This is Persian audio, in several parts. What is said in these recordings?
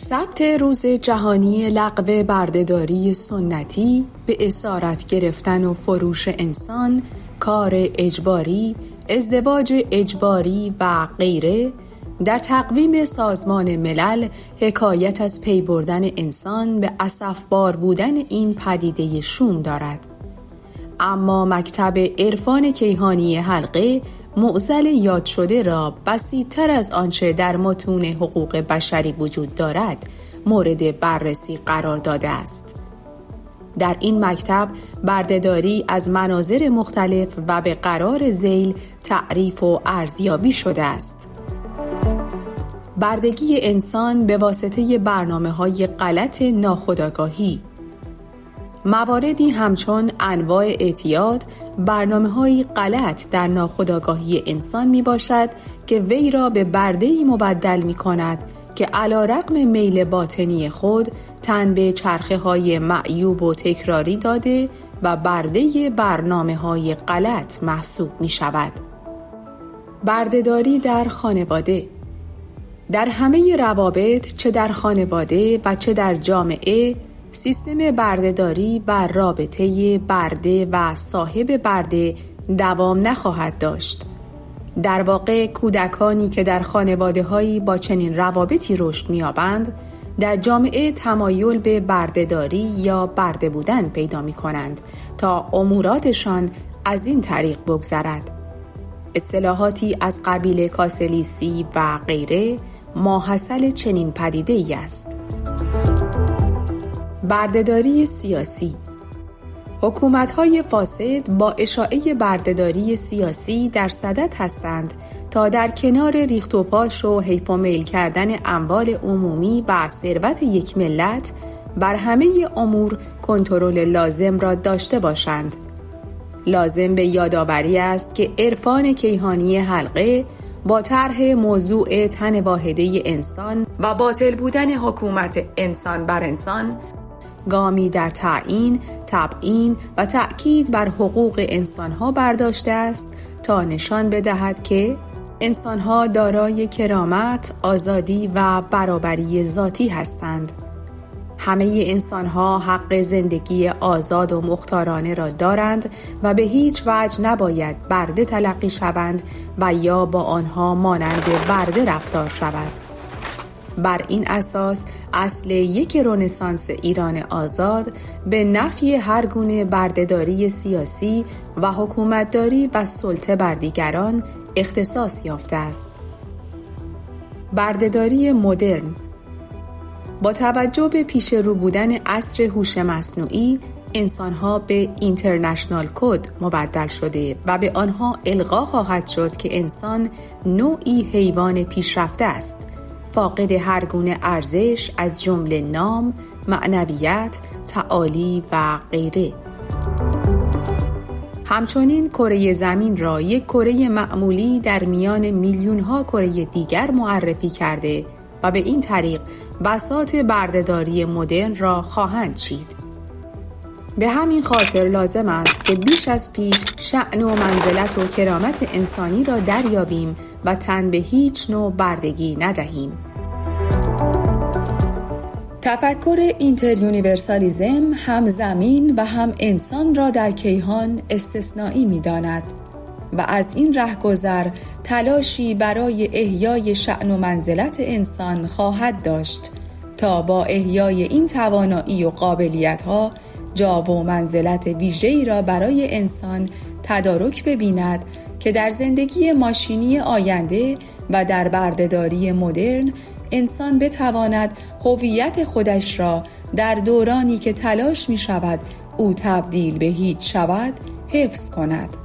ثبت روز جهانی لغو بردهداری سنتی به اسارت گرفتن و فروش انسان، کار اجباری، ازدواج اجباری و غیره در تقویم سازمان ملل حکایت از پی بردن انسان به اسفبار بودن این پدیده شوم دارد. اما مکتب عرفان کیهانی حلقه معضل یاد شده را بسیط‌تر از آنچه در متون حقوق بشری وجود دارد مورد بررسی قرار داده است. در این مکتب بردهداری از مناظر مختلف و به قرار ذیل تعریف و ارزیابی شده است. بردگی انسان به واسطه برنامه‌های غلط ناخودآگاهی، مواردی همچون انواع اعتیاد، برنامه‌های غلط در ناخودآگاهی انسان می باشد که وی را به برده‌ای مبدل می کند که علی‌رغم میل باطنی خود تن به چرخه‌های معیوب و تکراری داده و برده برنامه‌های غلط محسوب می شود. بردهداری در خانواده. در همه روابط، چه در خانواده و چه در جامعه، سیستم بردهداری و رابطه برده و صاحب برده دوام نخواهد داشت. در واقع کودکانی که در خانواده‌هایی با چنین روابطی رشد می‌یابند، در جامعه تمایل به بردهداری یا برده بودن پیدا می‌کنند تا اموراتشان از این طریق بگذرد. اصطلاحاتی از قبیل کاسلیسی و غیره ماحصل چنین پدیده‌ای است. بردهداری سیاسی. حکومت‌های فاسد با اشاعه بردهداری سیاسی در صدد هستند تا در کنار ریخت و پاش و حیف و میل کردن اموال عمومی و ثروت یک ملت بر همه امور کنترل لازم را داشته باشند. لازم به یادآوری است که عرفان کیهانی حلقه با طرح موضوع تن واحده انسان و باطل بودن حکومت انسان بر انسان گامی در تعیین، تبیین و تأکید بر حقوق انسانها برداشته است تا نشان بدهد که انسانها دارای کرامت، آزادی و برابری ذاتی هستند. همه انسانها حق زندگی آزاد و مختارانه را دارند و به هیچ وجه نباید برده تلقی شوند و یا با آنها مانند برده رفتار شود. بر این اساس اصل یک رنسانس ایران آزاد به نفی هر گونه بردهداری سیاسی و حکومتداری و سلطه بر دیگران اختصاص یافته است. بردهداری مدرن. با توجه به پیش رو بودن عصر هوش مصنوعی، انسانها به اینترنشنال کد مبدل شده و به آنها القا خواهد شد که انسان نوعی حیوان پیشرفته است، فاقد هر گونه ارزش از جمله نام، معنویت، تعالی و غیره. همچنین کره زمین را یک کره معمولی در میان میلیون‌ها کره دیگر معرفی کرده و به این طریق بساط بردهداری مدرن را خواهند چید. به همین خاطر لازم است که بیش از پیش شأن و منزلت و کرامت انسانی را دریابیم و تن به هیچ نوع بردگی ندهیم. تفکر اینتریونیورسالیسم هم زمین و هم انسان را در کیهان استثنایی می‌داند و از این رهگذر تلاشی برای احیای شأن و منزلت انسان خواهد داشت تا با احیای این توانایی و قابلیت‌ها جا و منزلت ویژه‌ای را برای انسان تدارک ببیند که در زندگی ماشینی آینده و در بردهداری مدرن انسان بتواند هویت خودش را در دورانی که تلاش می شود او تبدیل به هیچ شود حفظ کند.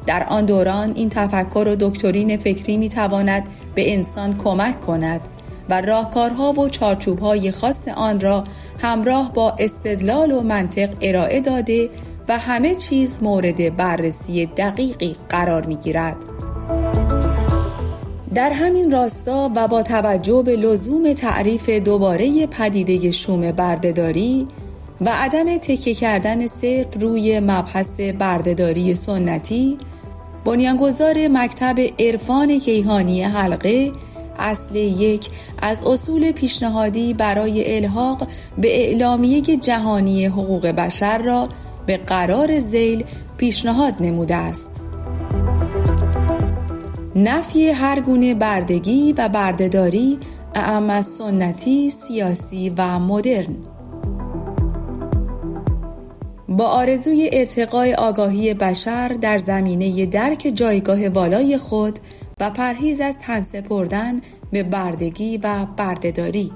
در آن دوران این تفکر و دکترین فکری می تواند به انسان کمک کند و راهکارها و چارچوب‌های خاص آن را همراه با استدلال و منطق ارائه داده و همه چیز مورد بررسی دقیقی قرار می‌گیرد. در همین راستا و با توجه به لزوم تعریف دوباره پدیده شوم بردهداری و عدم تکیه کردن صرف روی مبحث بردهداری سنتی، بنیانگذار مکتب عرفان کیهانی حلقه اصل 1 از اصول پیشنهادی برای الحاق به اعلامیه جهانی حقوق بشر را به قرار ذیل پیشنهاد نموده است. نفی هر گونه بردگی و بردهداری اعم از سنتی، سیاسی و مدرن. با آرزوی ارتقای آگاهی بشر در زمینه درک جایگاه والای خود و پرهیز از تن سپردن به بردگی و بردهداری.